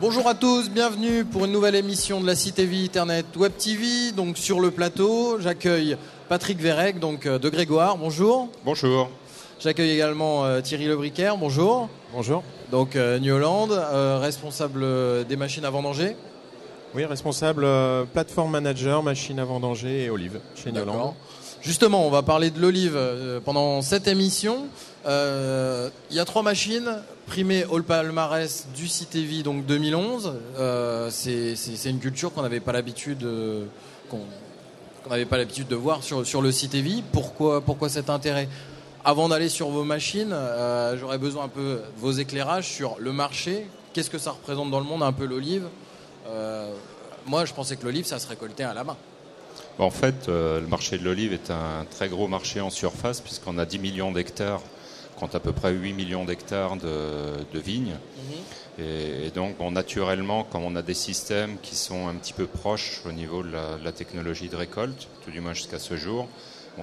Bonjour à tous, bienvenue pour une nouvelle émission de la CTV Internet Web TV. Donc sur le plateau, j'accueille Patrick Vérec, donc de Grégoire. Bonjour. Bonjour. J'accueille également Thierry Lebricaire. Bonjour. Bonjour. Donc New Holland, responsable des machines à vendanger. Oui, responsable plateforme manager, machine à vendanger et olive chez New Holland. Justement, on va parler de l'olive pendant cette émission. Il y a 3 machines primées au palmarès du CTV, donc 2011. C'est une culture qu'on n'avait pas l'habitude de voir sur le CTV. Pourquoi cet intérêt ? Avant d'aller sur vos machines, j'aurais besoin un peu de vos éclairages sur le marché. Qu'est-ce que ça représente dans le monde, un peu l'olive ? Moi, je pensais que l'olive, ça se récoltait à la main. En fait, le marché de l'olive est un très gros marché en surface puisqu'on a 10 millions d'hectares, compte à peu près 8 millions d'hectares de vignes. Et donc, naturellement, comme on a des systèmes qui sont un petit peu proches au niveau de la technologie de récolte, tout du moins jusqu'à ce jour,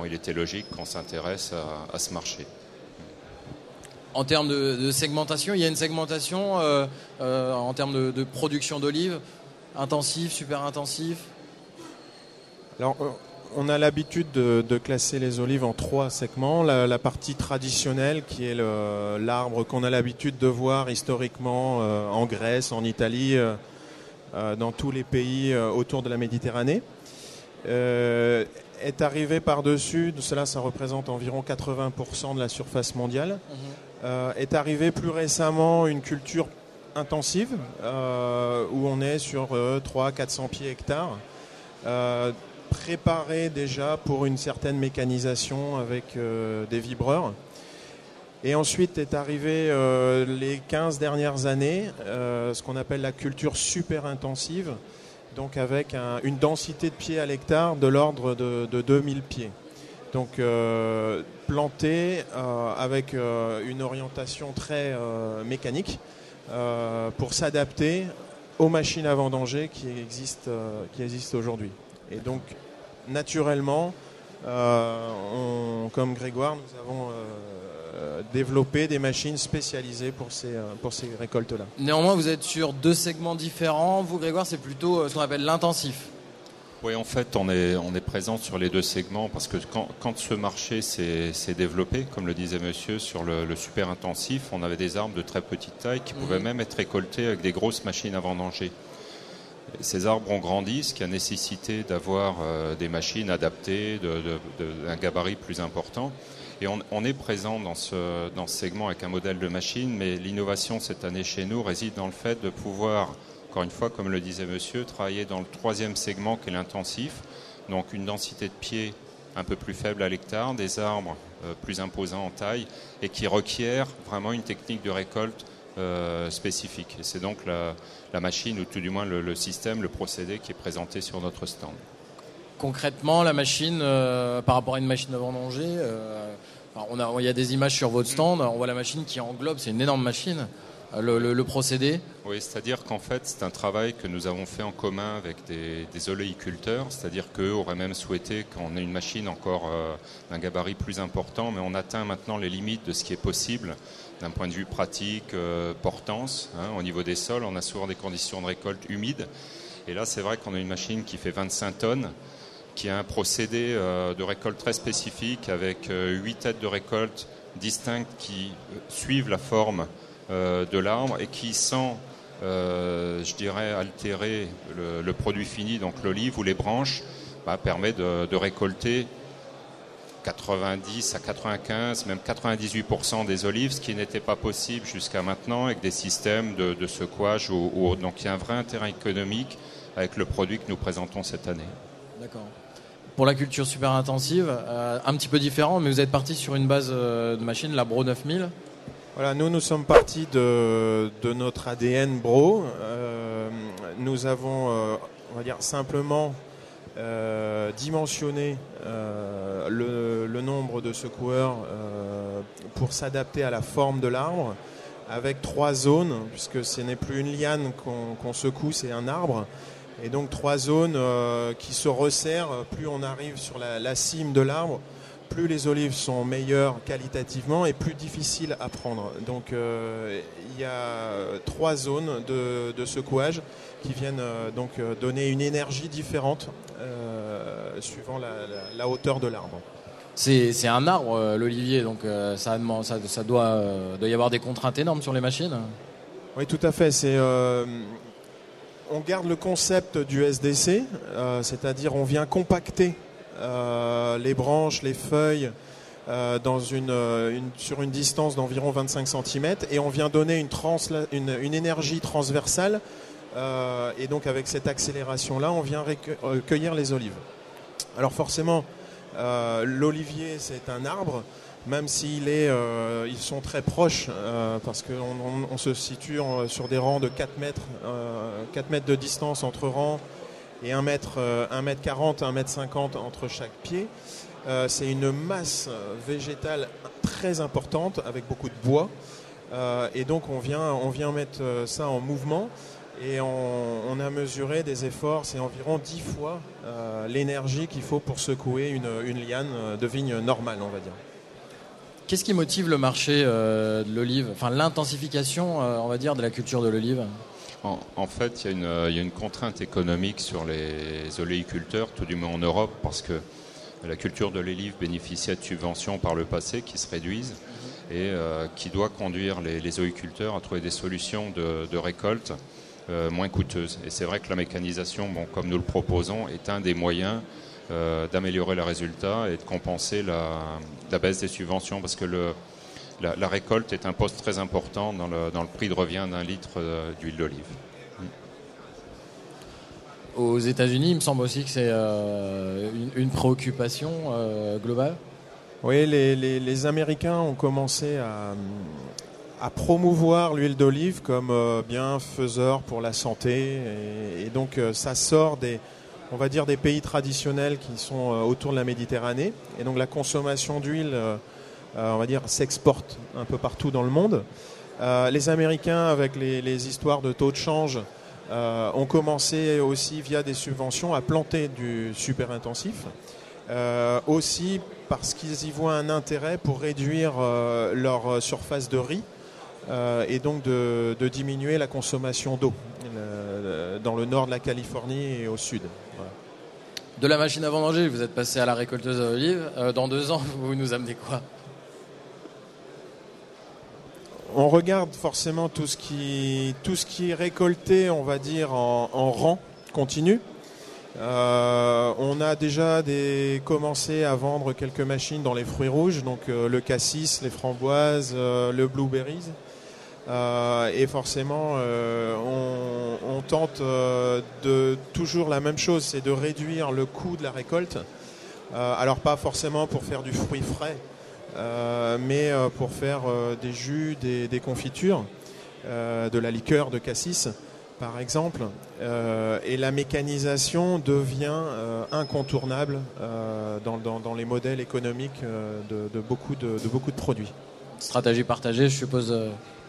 il était logique qu'on s'intéresse à ce marché. En termes de segmentation, il y a une segmentation en termes de production d'olive, intensif, super intensif. Alors, on a l'habitude de classer les olives en 3 segments. La partie traditionnelle, qui est l'arbre qu'on a l'habitude de voir historiquement en Grèce, en Italie, dans tous les pays autour de la Méditerranée, est arrivé par-dessus, cela ça représente environ 80% de la surface mondiale, est arrivé plus récemment une culture intensive, où on est sur 300-400 pieds hectares, préparé déjà pour une certaine mécanisation avec des vibreurs. Et ensuite est arrivé les 15 dernières années ce qu'on appelle la culture super intensive, donc avec une densité de pieds à l'hectare de l'ordre de 2000 pieds. Donc planté avec une orientation très mécanique pour s'adapter aux machines à vendanger qui existent aujourd'hui. Et donc, naturellement, comme Grégoire, nous avons développé des machines spécialisées pour ces récoltes-là. Néanmoins, vous êtes sur 2 segments différents. Vous, Grégoire, c'est plutôt ce qu'on appelle l'intensif. Oui, en fait, on est présent sur les 2 segments parce que quand ce marché s'est développé, comme le disait monsieur, sur le super intensif, on avait des arbres de très petite taille qui pouvaient même être récoltés avec des grosses machines à vendanger. Ces arbres ont grandi, ce qui a nécessité d'avoir des machines adaptées, d'un gabarit plus important. Et on est présent dans ce segment avec un modèle de machine, mais l'innovation cette année chez nous réside dans le fait de pouvoir, encore une fois, comme le disait monsieur, travailler dans le 3e segment qui est l'intensif, donc une densité de pieds un peu plus faible à l'hectare, des arbres plus imposants en taille et qui requièrent vraiment une technique de récolte spécifique. Et c'est donc la machine, ou tout du moins le système, le procédé qui est présenté sur notre stand. Concrètement, la machine, par rapport à une machine à vendanger, il y a des images sur votre stand, on voit la machine qui englobe, c'est une énorme machine, le procédé. Oui, c'est-à-dire qu'en fait, c'est un travail que nous avons fait en commun avec des oléiculteurs, c'est-à-dire qu'eux auraient même souhaité qu'on ait une machine encore d'un gabarit plus important, mais on atteint maintenant les limites de ce qui est possible d'un point de vue pratique, portance. Au niveau des sols, on a souvent des conditions de récolte humides. Et là, c'est vrai qu'on a une machine qui fait 25 tonnes, qui a un procédé de récolte très spécifique avec 8 têtes de récolte distinctes qui suivent la forme de l'arbre et qui, sans, je dirais, altérer le produit fini, donc l'olive ou les branches, permet de récolter 90 à 95, même 98% des olives, ce qui n'était pas possible jusqu'à maintenant avec des systèmes de secouage ou autre. Donc il y a un vrai intérêt économique avec le produit que nous présentons cette année. D'accord. Pour la culture super intensive, un petit peu différent, mais vous êtes parti sur une base de machine, la Bro 9000. Voilà, nous sommes partis de notre ADN Bro. Nous avons, on va dire, simplement dimensionné le nombre de secoueurs pour s'adapter à la forme de l'arbre, avec 3 zones, puisque ce n'est plus une liane qu'on secoue, c'est un arbre. Et donc 3 zones qui se resserrent, plus on arrive sur la cime de l'arbre, plus les olives sont meilleures qualitativement et plus difficiles à prendre. Donc il y a 3 zones de secouage qui viennent donner une énergie différente suivant la hauteur de l'arbre. C'est un arbre, l'olivier, donc ça doit y avoir des contraintes énormes sur les machines. Oui, tout à fait. On garde le concept du SDC, c'est-à-dire on vient compacter les branches, les feuilles sur une distance d'environ 25 cm et on vient donner une énergie transversale et donc avec cette accélération-là, on vient recueillir les olives. Alors forcément, l'olivier, c'est un arbre, même ils sont très proches parce qu'on se situe sur des rangs de 4 mètres de distance entre rangs et 1 mètre 40, 1 mètre 50 entre chaque pied. C'est une masse végétale très importante avec beaucoup de bois et donc on vient mettre ça en mouvement et on a mesuré des efforts, c'est environ 10 fois l'énergie qu'il faut pour secouer une liane de vigne normale, on va dire. Qu'est-ce qui motive le marché de l'olive, enfin l'intensification, on va dire, de la culture de l'olive ? En fait, il y a une contrainte économique sur les oléiculteurs, tout du moins en Europe, parce que la culture de l'olive bénéficiait de subventions par le passé qui se réduisent et qui doit conduire les oléiculteurs à trouver des solutions de récolte moins coûteuses. Et c'est vrai que la mécanisation, comme nous le proposons, est un des moyens d'améliorer le résultat et de compenser la baisse des subventions, parce que la récolte est un poste très important dans le prix de revient d'un litre d'huile d'olive. Aux États-Unis, il me semble aussi que c'est une préoccupation globale. Oui, les Américains ont commencé à promouvoir l'huile d'olive comme bienfaiseur pour la santé. Et donc ça sort on va dire, des pays traditionnels qui sont autour de la Méditerranée. Et donc la consommation d'huile, on va dire, s'exporte un peu partout dans le monde. Les Américains, avec les histoires de taux de change, ont commencé aussi via des subventions à planter du super intensif. Aussi parce qu'ils y voient un intérêt pour réduire leur surface de riz et donc de diminuer la consommation d'eau dans le nord de la Californie et au sud. Voilà. De la machine à vendanger, vous êtes passé à la récolteuse à olive. Dans 2 ans, vous nous amenez quoi ? On regarde forcément tout ce qui est récolté, on va dire, en rang continu. On a déjà commencé à vendre quelques machines dans les fruits rouges, donc le cassis, les framboises, le blueberries. Et forcément, on tente de toujours la même chose, c'est de réduire le coût de la récolte. Alors pas forcément pour faire du fruit frais, mais pour faire des jus, des confitures, de la liqueur de cassis par exemple. Et la mécanisation devient incontournable dans les modèles économiques de beaucoup de produits. Stratégie partagée, je suppose,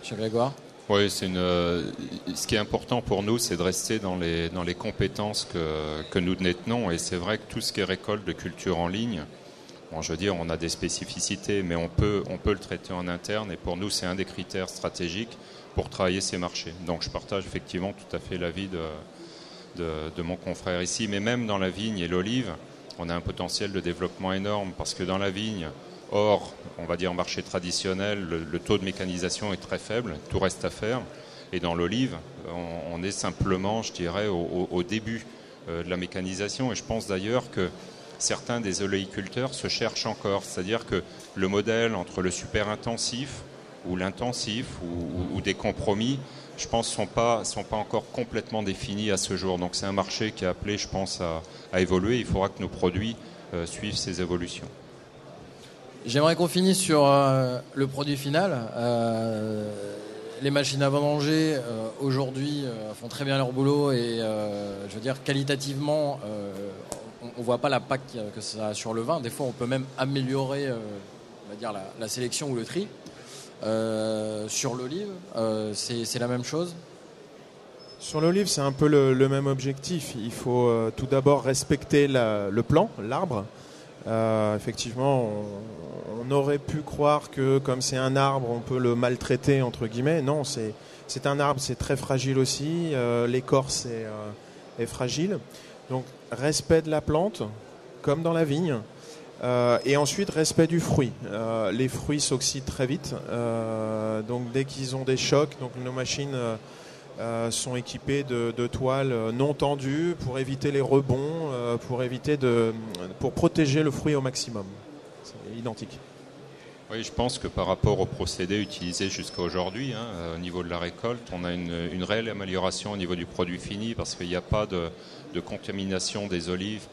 chez Grégoire. Oui, ce qui est important pour nous, c'est de rester dans les compétences que nous détenons. Et c'est vrai que tout ce qui est récolte de culture en ligne, je veux dire, on a des spécificités, mais on peut le traiter en interne. Et pour nous, c'est un des critères stratégiques pour travailler ces marchés. Donc je partage effectivement tout à fait l'avis de mon confrère ici. Mais même dans la vigne et l'olive, on a un potentiel de développement énorme, parce que dans la vigne, or, on va dire marché traditionnel, le taux de mécanisation est très faible, tout reste à faire. Et dans l'olive, on est simplement, je dirais, au début de la mécanisation. Et je pense d'ailleurs que certains des oléiculteurs se cherchent encore. C'est-à-dire que le modèle entre le super intensif ou l'intensif ou des compromis, je pense, sont pas encore complètement définis à ce jour. Donc c'est un marché qui est appelé, je pense, à évoluer. Il faudra que nos produits suivent ces évolutions. J'aimerais qu'on finisse sur le produit final. Les machines à vendanger aujourd'hui font très bien leur boulot et je veux dire qualitativement on voit pas l'impact que ça a sur le vin. Des fois on peut même améliorer on va dire la sélection ou le tri. Sur l'olive c'est la même chose. Sur l'olive c'est un peu le même objectif. Il faut tout d'abord respecter le plan, l'arbre. Effectivement, on aurait pu croire que comme c'est un arbre, on peut le maltraiter entre guillemets. Non, c'est un arbre, c'est très fragile aussi. L'écorce est fragile. Donc respect de la plante, comme dans la vigne. Et ensuite, respect du fruit. Les fruits s'oxydent très vite. Donc dès qu'ils ont des chocs, donc nos machines sont équipées de toiles non tendues pour éviter les rebonds, pour protéger le fruit au maximum. C'est identique. Oui, je pense que par rapport aux procédés utilisés jusqu'à aujourd'hui, au niveau de la récolte, on a une réelle amélioration au niveau du produit fini parce qu'il n'y a pas de contamination des olives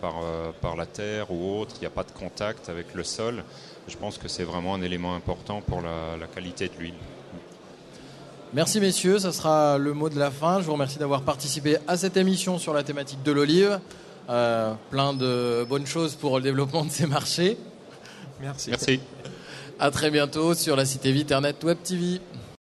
par la terre ou autre, il n'y a pas de contact avec le sol. Je pense que c'est vraiment un élément important pour la qualité de l'huile. Merci messieurs, ça sera le mot de la fin. Je vous remercie d'avoir participé à cette émission sur la thématique de l'olive. Plein de bonnes choses pour le développement de ces marchés. Merci. Merci. À très bientôt sur la Cité Viternet Web TV.